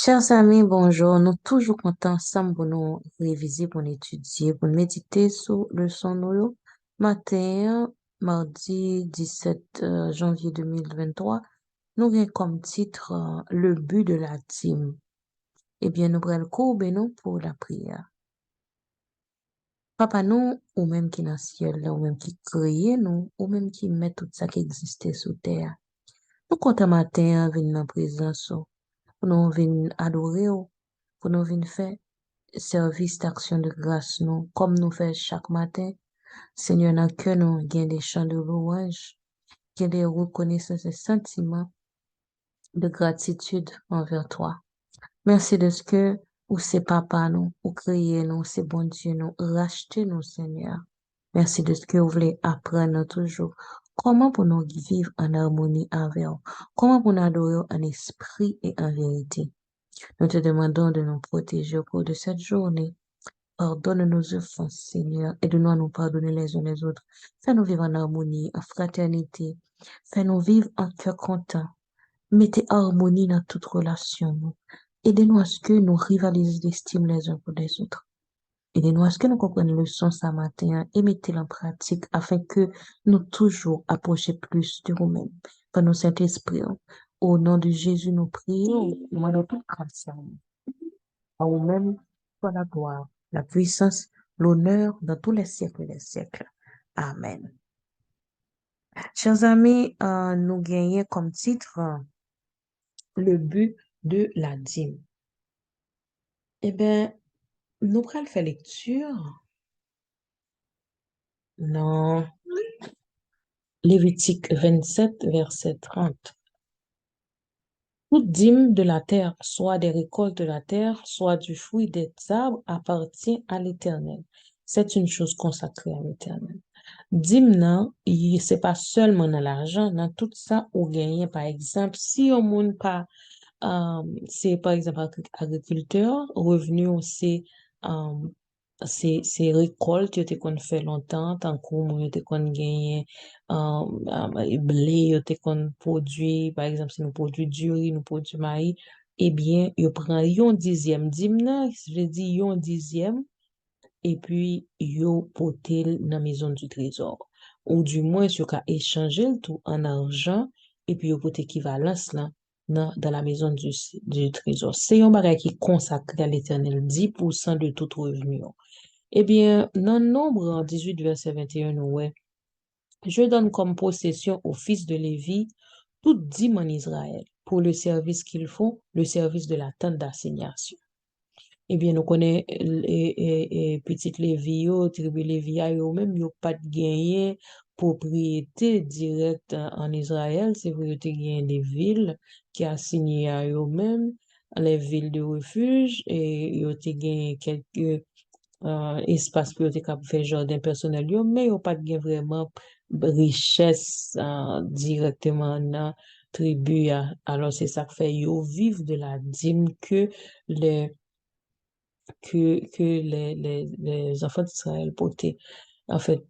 Chers amis, bonjour. Nous toujours contents ensemble pour nous réviser, pour nous étudier, pour nous méditer sur le son nous. Matin, mardi 17 janvier 2023, nous avons comme titre le but de la dîme. Eh bien, nous prenons le cours nous pour la prière. Papa nous, ou même qui dans le ciel, ou même qui crée nous, ou même qui met tout ça qui existait sous terre. Nous comptons matin venir dans la présence, pour nous venir adorer, pour nous venir faire service d'action de grâce nous, comme nous faisons chaque matin. Seigneur, dans le cœur, nous gagnons des chants de louange, gagnons des reconnaissances et sentiments de gratitude envers toi. Merci de ce que, ou c'est papa nous, ou créer nous, c'est bon Dieu nous, racheter nous, Seigneur. Merci de ce que vous voulez apprendre toujours. Comment pour nous vivre en harmonie avec vous? Comment pour nous adorer en esprit et en vérité? Nous te demandons de nous protéger au cours de cette journée. Pardonne nos offenses, Seigneur. Aide-nous à nous pardonner les uns les autres. Fais-nous vivre en harmonie, en fraternité. Fais-nous vivre en cœur content. Mettez harmonie dans toute relation. Aidez-nous à ce que nous rivalisions d'estime les uns pour les autres. Aidez-nous à ce que nous comprenions le son ce matin et mettez-le en pratique afin que nous toujours approchions plus de nous-mêmes. Par nos Saint-Esprit, au nom de Jésus, nous prions. Nous demandons toute grâce à vous. À vous-même, soit la gloire, la puissance, l'honneur dans tous les siècles des siècles. Amen. Chers amis, nous gagnons comme titre le but de la dîme. Eh bien, nous allons faire lecture dans Lévitique 27, verset 30. Toute dîme de la terre, soit des récoltes de la terre, soit du fruit des arbres, appartient à l'Éternel. C'est une chose consacrée à l'Éternel. Dîme nan, c'est pas seulement dans l'argent, dans tout ça ou gagner par exemple, si on monde pas c'est par exemple agriculteur, revenu euh, c'est récolte yo te kon fait longtemps, tant qu'on yo te kon gagné blé, yo te kon produit par exemple si nous produit du riz, nous produit maïs, eh bien yo prend yon dixième dîme nan, je dis yon dixième et puis yo potel dans maison du trésor ou du moins yo ka échanger le tout en argent et puis yo pote équivalence là dans la maison du trésor. C'est un bagage qui consacré à l'Éternel 10% de tout revenu. Eh bien, dans Nombre en 18 verset 21, ouais, je donne comme possession aux fils de Lévi toute dîme en Israël pour le service qu'ils font, le service de la tente d'assignation. Eh bien, nous connaissons petite Lévi, tribu Lévi, yo même yo pas de gagné propriété directe en Israël, c'est vrai que gagné des villes qui assignées à eux-mêmes, les villes de refuge, et yo te gagné quelques espaces pour te faire jardin personnel, yo, mais yo pas de gagné vraiment richesse directement dans tribu. Alors, c'est ça que fait yo vivre de la dîme les les enfants d'Israël portaient. En fait,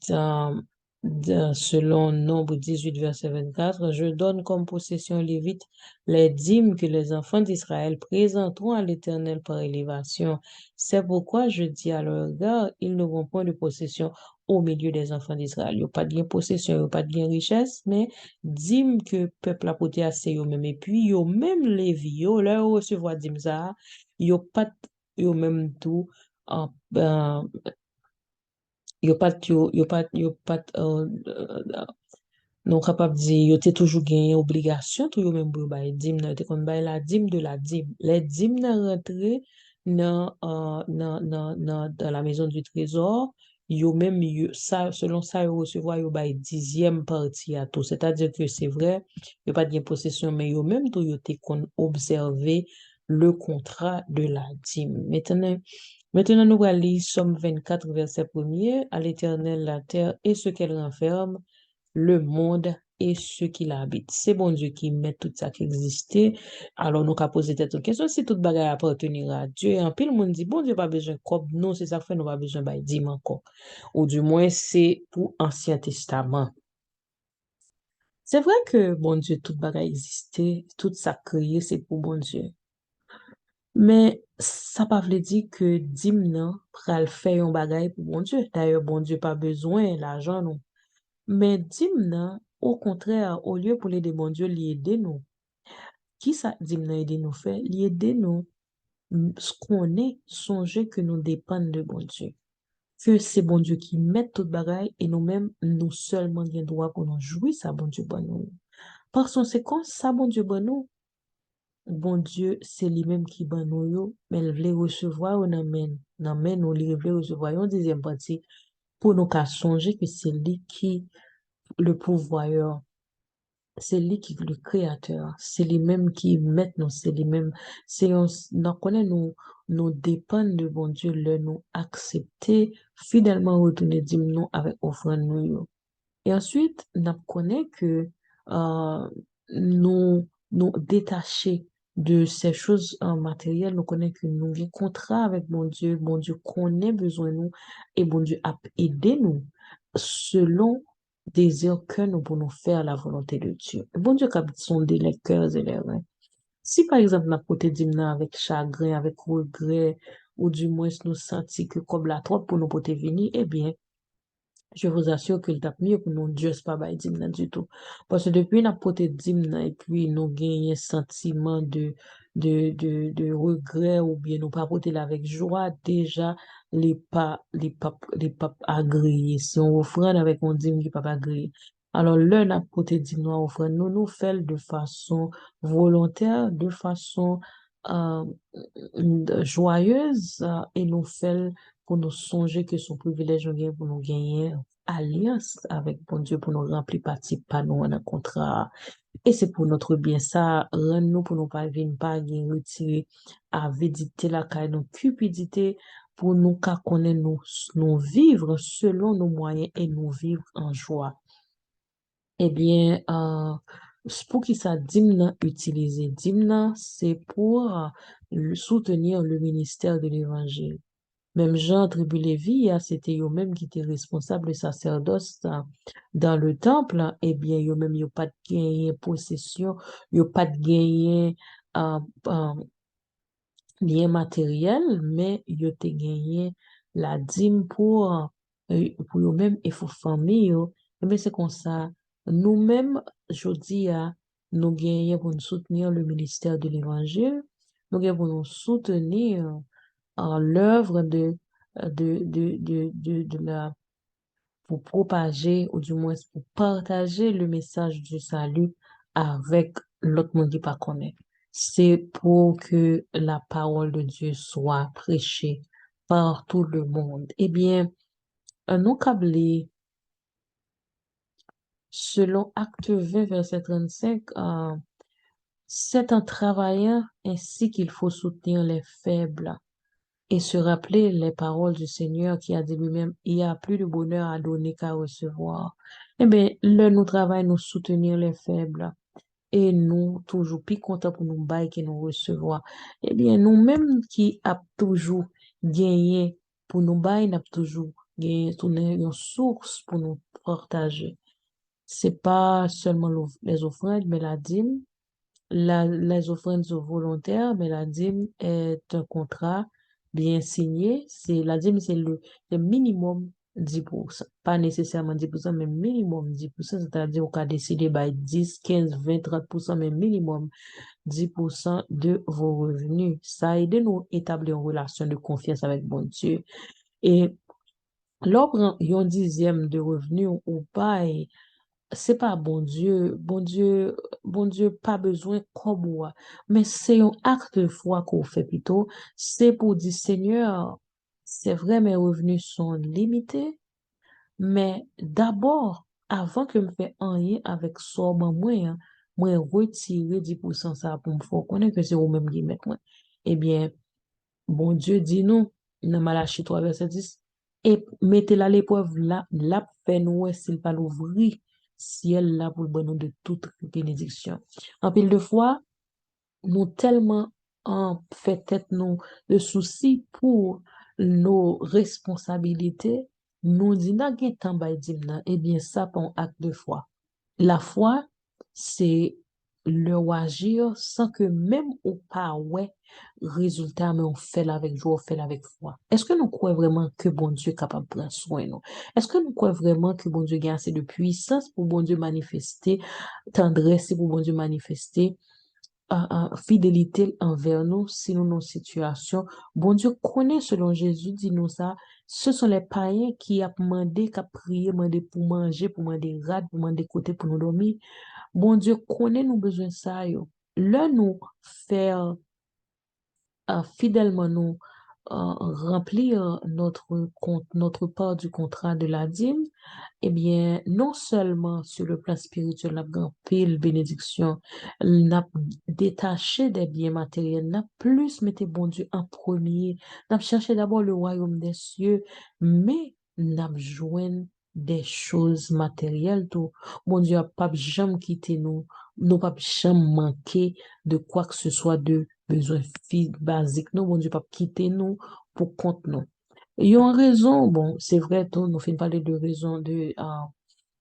selon Nombre 18, verset 24, je donne comme possession lévite les dîmes que les enfants d'Israël présenteront à l'Éternel par élévation. C'est pourquoi je dis à leur égard, ils n'auront point de possession au milieu des enfants d'Israël. Il n'y a pas de gain possession, il n'y a pas de gain richesse, mais dîmes que le peuple a porté à eux-mêmes. Et puis, yo même les vieux, leur recevoir dîmes ça, yo pas yo même tout ben yo pas non capable dire yo te toujours gagné obligation tout yo même pour bail dîme nan te kon bail la dîme de la dîme les dîmes nan rentré dans la maison du trésor yo même ça selon ça yo recevoir yo bail dixième partie à tout, c'est-à-dire que c'est vrai yo pas de possession mais yo même tout yo te kon observer le contrat de la dîme. Maintenant, nous allons lire Somme 24, verset 1er, à l'Éternel la terre et ce qu'elle renferme, le monde et ce qui l'habite. C'est bon Dieu qui met tout ça qui existait. Alors, nous avons posé cette question, si toute bagarre appartenir à Dieu, et en pile, le monde dit, bon Dieu, pas besoin de quoi, non, c'est ça que fait, nous pas besoin de dire encore. Ou du moins, c'est pour Ancien Testament. C'est vrai que, bon Dieu, toute bagarre existait, tout ça créé, c'est pour bon Dieu. Mais ça pas veut dire que dim nan pral faire un bagay pour bon Dieu. D'ailleurs, bon Dieu pas besoin l'argent non. Mais dim nan, au contraire, au lieu pour l'aider bon Dieu, lui aider nous. Qui ça dim nan aider nous faire? Lui aider nous ce qu'on est, songer que nous dépendons de bon Dieu. Que c'est bon Dieu qui met tout bagay et nous-mêmes, nous seulement avons droit pour nous jouir ça bon Dieu bon nous. Par conséquent, ça bon Dieu bon nous, bon Dieu, c'est lui-même qui ban nous yo, mais il veut recevoir ou nan men nous, il veut recevoir une deuxième partie pour nous qu'à songer que c'est lui qui le pourvoyeur, c'est lui qui le créateur, c'est lui-même qui met nous, c'est lui-même, nous connaît nous dépendons de bon Dieu, le nous accepter fidèlement retourner dire nous avec offrande nous yo. Et ensuite, nous connaissons que nous détacher de ces choses matérielles, nous connaissons que nous avons contrat avec bon Dieu connaît besoin de nous et bon Dieu a aidé nous selon désir que nous pouvons faire la volonté de Dieu. Bon Dieu a sondé les cœurs et les reins. Si par exemple, nous pote dimna avec chagrin, avec regret, ou du moins nous senti que comme la trop pour nous pote venir, eh bien, je vous assure que le tape mieux pour nous Dieu pas bail dimna du tout. Parce que depuis n'a poté dimna et puis nous gagnons sentiment de regret ou bien nous pas poté là avec joie, déjà les pas agréés. Si on offrande avec on dîme qui pas agréé. Alors là, n'a poté dimna offrande, nous fait de façon volontaire, de façon euh, joyeuse et nous fait pour nous songer que son privilège vient pour nous gagner alliance avec bon Dieu pour nous remplir partie pas nous en un contrat et c'est pour notre bien ça rend nous pour nous pas venir pas gagner retirer avidité la caille nos cupidité pour nous qu'à connaître nous vivre selon nos moyens et nous vivre en joie. Eh bien, c'est pour qui ça Dimna utiliser? Dimna, c'est pour soutenir le ministère de l'Évangile. Même Jean Tribu Lévi, c'était eux-mêmes qui étaient responsables du sacerdoce dans le temple. Eh bien, eux-mêmes, ils n'ont pas de gagné possession, ils n'ont pas de gagné euh, euh, bien matériel, mais ils ont gagné la dîme pour eux-mêmes et pour famille. Eh bien, c'est comme ça. Nous-mêmes, je dis, nous gagnons pour nous soutenir le ministère de l'Évangile, nous gagnons pour nous soutenir en l'œuvre de la, pour propager, ou du moins pour partager le message du salut avec l'autre monde qui pas connaît. C'est pour que la parole de Dieu soit prêchée par tout le monde. Eh bien, un non câblé, selon Acte 20, verset 35, c'est en travaillant ainsi qu'il faut soutenir les faibles et se rappeler les paroles du Seigneur qui a dit lui-même, il y a plus de bonheur à donner qu'à recevoir. Eh bien, là, nous travaillons, nous soutenir les faibles et nous, toujours plus contents pour nous bailler que nous recevoir. Eh bien, nous-mêmes qui a toujours gagné pour nous bailler, n'a toujours gagné une source pour nous partager. C'est pas seulement les offrandes, mais la dîme, les offrandes sont volontaires, mais la dîme est un contrat bien signé. La dîme, c'est le minimum 10%. Pas nécessairement 10%, mais minimum 10%. C'est-à-dire qu'on a décidé by 10, 15, 20, 30%, mais minimum 10% de vos revenus. Ça aide nous à établir une relation de confiance avec bon Dieu. Et l'ordre, un dixième de revenus ou pas, c'est pas bon Dieu, pas besoin comme moi. Mais c'est un acte de foi qu'on fait plutôt. C'est pour dire, Seigneur, c'est vrai, mes revenus sont limités, mais d'abord, avant que me fait rien avec ça, moi, retirer 10% ça pour me faire connaître que c'est vous-même qui met moi. Eh bien, bon Dieu dit nous, dans Malachie 3, verset 10, et mettez-la à l'épreuve là, là, fait-nous, s'il va l'ouvrir, ciel là pour le bonheur de toute bénédiction. En pile de fois, nous tellement en fait tête nous de soucis pour nos responsabilités, nous dit n'a temps eh bien, ça, pour un acte de foi. La foi, c'est leur agir sans que même au pas ouais résultat mais on fait avec joie, on fait avec foi. Est-ce que nous croyons vraiment que bon Dieu est capable de prendre soin de nous? Est-ce que nous croyons vraiment que bon Dieu a assez de puissance pour bon Dieu manifester tendresse pour bon Dieu manifester fidélité envers nous si nous nos situations. Bon Dieu connaît selon Jésus, dit nous ça. Ce sont les païens qui a demandé, qui a prié, demandé pour manger, pour demander rad, pour demander côté pour nous dormir. Bon Dieu connaît nos besoins ça yo. Là nous faire fidèlement nous remplir notre compte, notre part du contrat de la dîme, eh bien, non seulement sur le plan spirituel, n'a grand pile bénédiction, n'a détaché des biens matériels, n'a plus mettez bon Dieu en premier, n'a cherché d'abord le royaume des cieux, mais n'a joint des choses matérielles tout. Bon Dieu a pas jamais quitté nous, nous pas jamais manqué de quoi que ce soit de besoin basique, nous, bon Dieu pas quitter nous pour compte nous. Il y a une raison, bon, c'est vrai, tout, nous finissons parler de raison de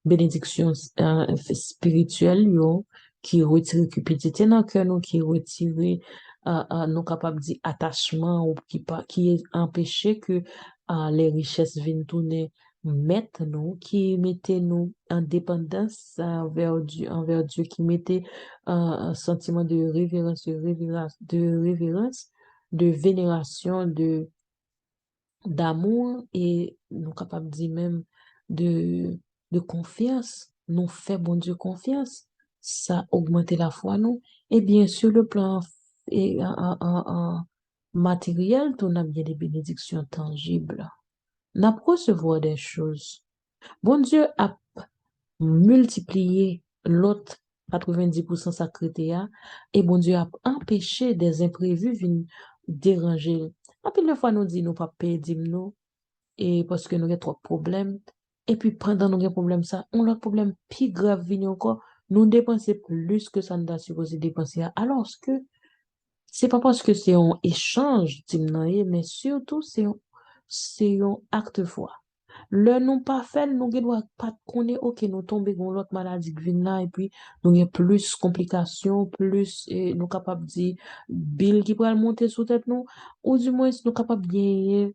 bénédiction spirituelle, yo, qui retire cupidité dans le cœur, nous, qui retire nous capables de attachement ou qui est empêché que les richesses viennent tourner mettre nous, qui mettait nous en dépendance envers Dieu, qui mettait un sentiment de révérence, de vénération, d'amour et nous capables de dire même de, de confiance. Nous fait bon Dieu confiance. Ça augmente la foi, nous. Et bien sur le plan et, matériel, on a bien des bénédictions tangibles. N'a recevoir des choses. Bon Dieu a multiplié l'autre 90% sacré et bon Dieu a empêché des imprévus venir déranger. En plus, fois, nous dit nous pas payer nous et parce que nous avons trop de problèmes. Et puis, pendant nous avons problème ça, on a un problème plus grave venu encore. Nous dépensons plus que ça nous a supposé dépenser. Alors que c'est pas parce que c'est un échange, mais surtout c'est un acte de foi. Le non pas fait, nous ne doit pas connaître, ok, nous tomber dans l'autre maladie qui vient là, et puis nous avons plus complications, plus, nous capables de dire, bill qui pourrait monter sous tête nous, ou du moins, nous capables de gagner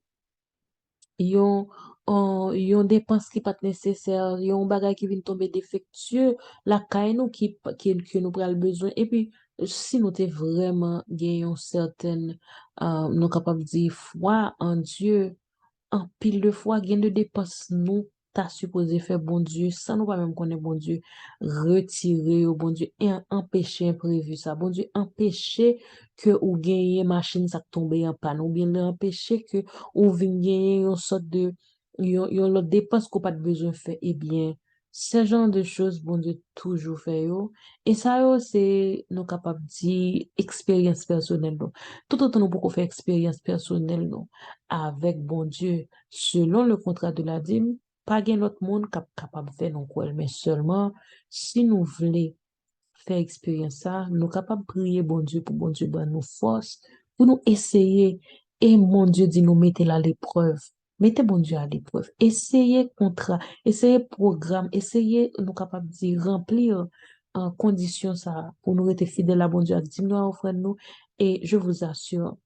yon, yon dépense qui pas nécessaire, yon bagay qui vient tomber défectueux, la caille nous que nous prenons besoin. Et puis, si nous t'es vraiment gagnons certaines, nous capables de dire foi en Dieu, en pile de fois, gain de dépenses, nous, t'as supposé faire bon Dieu, sans nous pas même connaître bon Dieu, retirer au bon Dieu et empêcher imprévu ça. Bon Dieu, empêcher que ou gagner machine ça tombe en panne, ou bien empêcher que ou vient gagner une sorte de, yon l'autre dépense qu'on pas de besoin faire. Eh bien, ce genre de choses, bon Dieu, toujours fait yo. Et ça, yo, c'est, nous capables de dire, expérience personnelle, non. Tout autant nous pouvons faire expérience personnelle, non avec bon Dieu, selon le contrat de la dîme, pas gain l'autre monde capable de faire non quoi, mais seulement si nous voulons faire expérience ça, nous capables de prier bon Dieu pour bon Dieu donne nous force, pour nous essayer, et mon Dieu dit nous mettez là à l'épreuve. Mettez bon Dieu à l'épreuve. Essayez contrat, essayez programme, essayez nous capables de remplir en condition ça pour nous être fidèles à bon Dieu, à dîme nous offrir nous. Et je vous assure,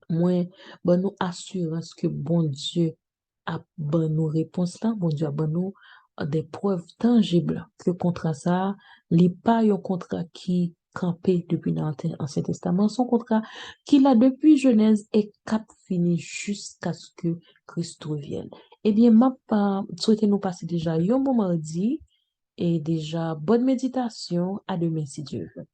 moi, bon nous assurance que bon Dieu a bon nous réponse là, bon Dieu a bon nous des preuves tangibles que contrat ça, les pas un contrat qui campé depuis l'Ancien Testament, son contrat qu'il a depuis Genèse et cap fini jusqu'à ce que Christ revienne. Eh bien, ma pas souhaiter nous passer déjà un bon mardi et déjà bonne méditation à demain si Dieu veut.